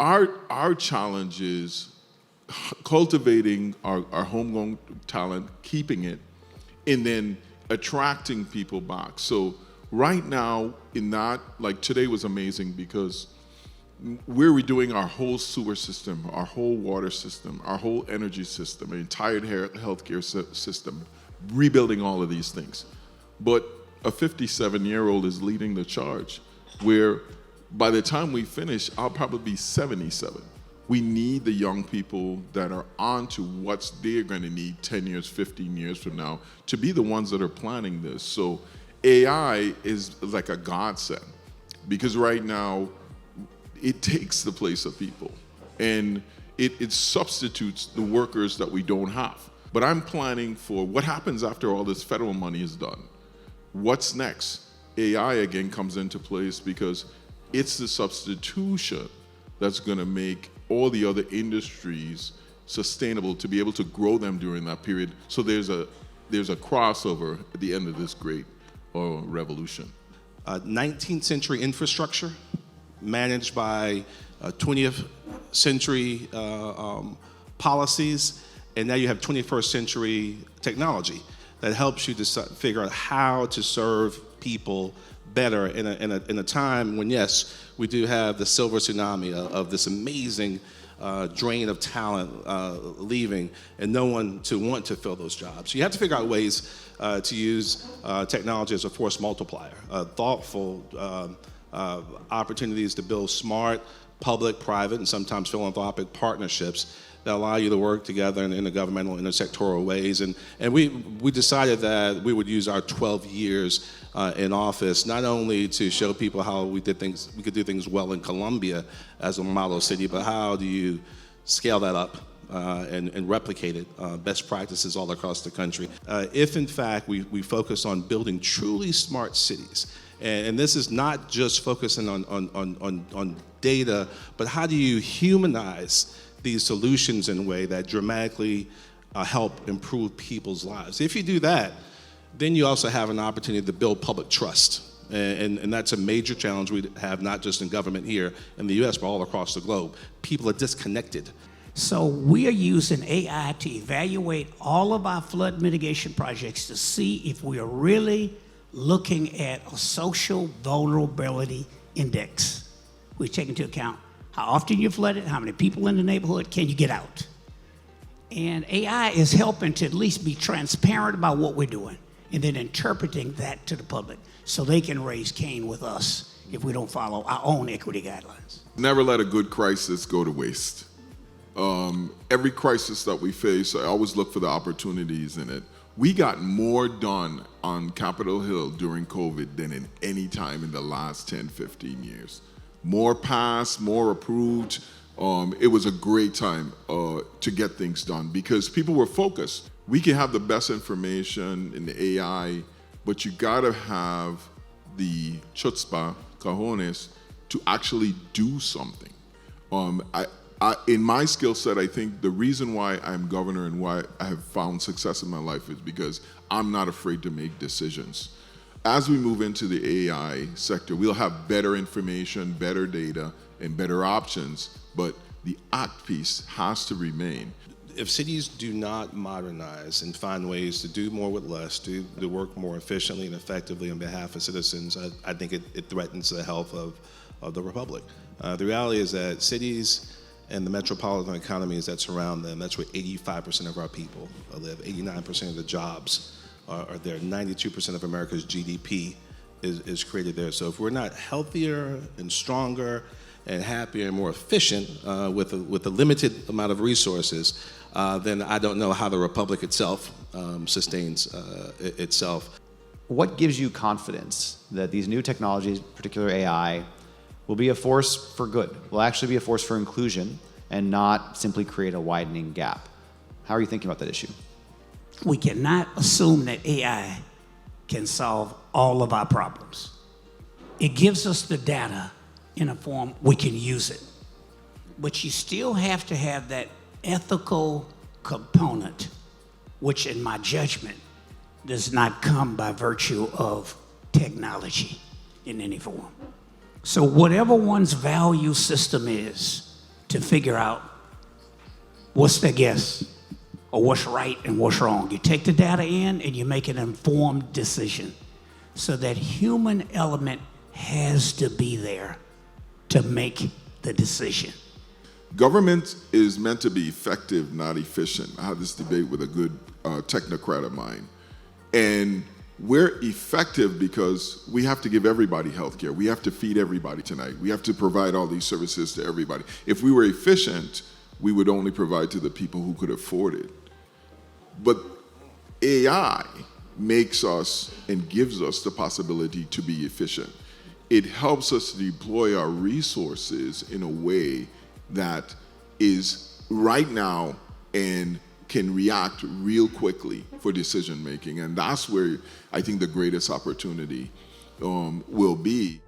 our challenge is cultivating our homegrown talent, keeping it, and then attracting people back. So right now, in that, like today was amazing because we're redoing our whole sewer system, our whole water system, our whole energy system, our entire healthcare system, rebuilding all of these things. But a 57-year-old is leading the charge, where by the time we finish, I'll probably be 77. We need the young people that are on to what they're going to need 10 years, 15 years from now to be the ones that are planning this. So AI is like a godsend because right now it takes the place of people and it substitutes the workers that we don't have. But I'm planning for what happens after all this federal money is done. What's next? AI again comes into place because it's the substitution that's going to make all the other industries sustainable to be able to grow them during that period. So there's a crossover at the end of this great revolution. 19th century infrastructure managed by 20th century policies, and now you have 21st century technology that helps you to figure out how to serve people better in a time when, yes, we do have the silver tsunami of this amazing drain of talent leaving and no one to want to fill those jobs. You have to figure out ways to use technology as a force multiplier, thoughtful opportunities to build smart, public, private, and sometimes philanthropic partnerships that allow you to work together in the governmental intersectoral ways. And we decided that we would use our 12 years in office not only to show people how we could do things well in Columbia as a model city, but how do you scale that up and replicate it, best practices all across the country. If in fact we focus on building truly smart cities, and this is not just focusing on data, but how do you humanize these solutions in a way that dramatically help improve people's lives. If you do that, then you also have an opportunity to build public trust. And that's a major challenge we have not just in government here in the US, but all across the globe. People are disconnected. So we are using AI to evaluate all of our flood mitigation projects to see if we are really looking at a social vulnerability index. We take into account how often you're flooded, how many people in the neighborhood, can you get out? And AI is helping to at least be transparent about what we're doing and then interpreting that to the public so they can raise Cain with us if we don't follow our own equity guidelines. Never let a good crisis go to waste. Every crisis that we face, I always look for the opportunities in it. We got more done on Capitol Hill during COVID than in any time in the last 10, 15 years. More passed, more approved. It was a great time to get things done because people were focused. We can have the best information in the AI, but you gotta have the chutzpah, cojones, to actually do something. In my skill set, I think the reason why I'm governor and why I have found success in my life is because I'm not afraid to make decisions. As we move into the AI sector, we'll have better information, better data, and better options, but the act piece has to remain. If cities do not modernize and find ways to do more with less, to work more efficiently and effectively on behalf of citizens, I think it threatens the health of the republic. The reality is that cities and the metropolitan economies that surround them, that's where 85% of our people live, 89% of the jobs are there. 92% of America's GDP is created there. So if we're not healthier and stronger and happier and more efficient with a limited amount of resources, then I don't know how the republic itself sustains itself. What gives you confidence that these new technologies, particularly AI, will be a force for good, will actually be a force for inclusion and not simply create a widening gap? How are you thinking about that issue? We cannot assume that AI can solve all of our problems. It gives us the data in a form we can use it. But you still have to have that ethical component, which in my judgment does not come by virtue of technology in any form. So whatever one's value system is, to figure out what's their guess or what's right and what's wrong. You take the data in and you make an informed decision. So that human element has to be there to make the decision. Government is meant to be effective, not efficient. I had this debate with a good technocrat of mine. And we're effective because we have to give everybody health care. We have to feed everybody tonight. We have to provide all these services to everybody. If we were efficient, we would only provide to the people who could afford it. But AI makes us and gives us the possibility to be efficient. It helps us deploy our resources in a way that is right now and can react real quickly for decision making. And that's where I think the greatest opportunity will be.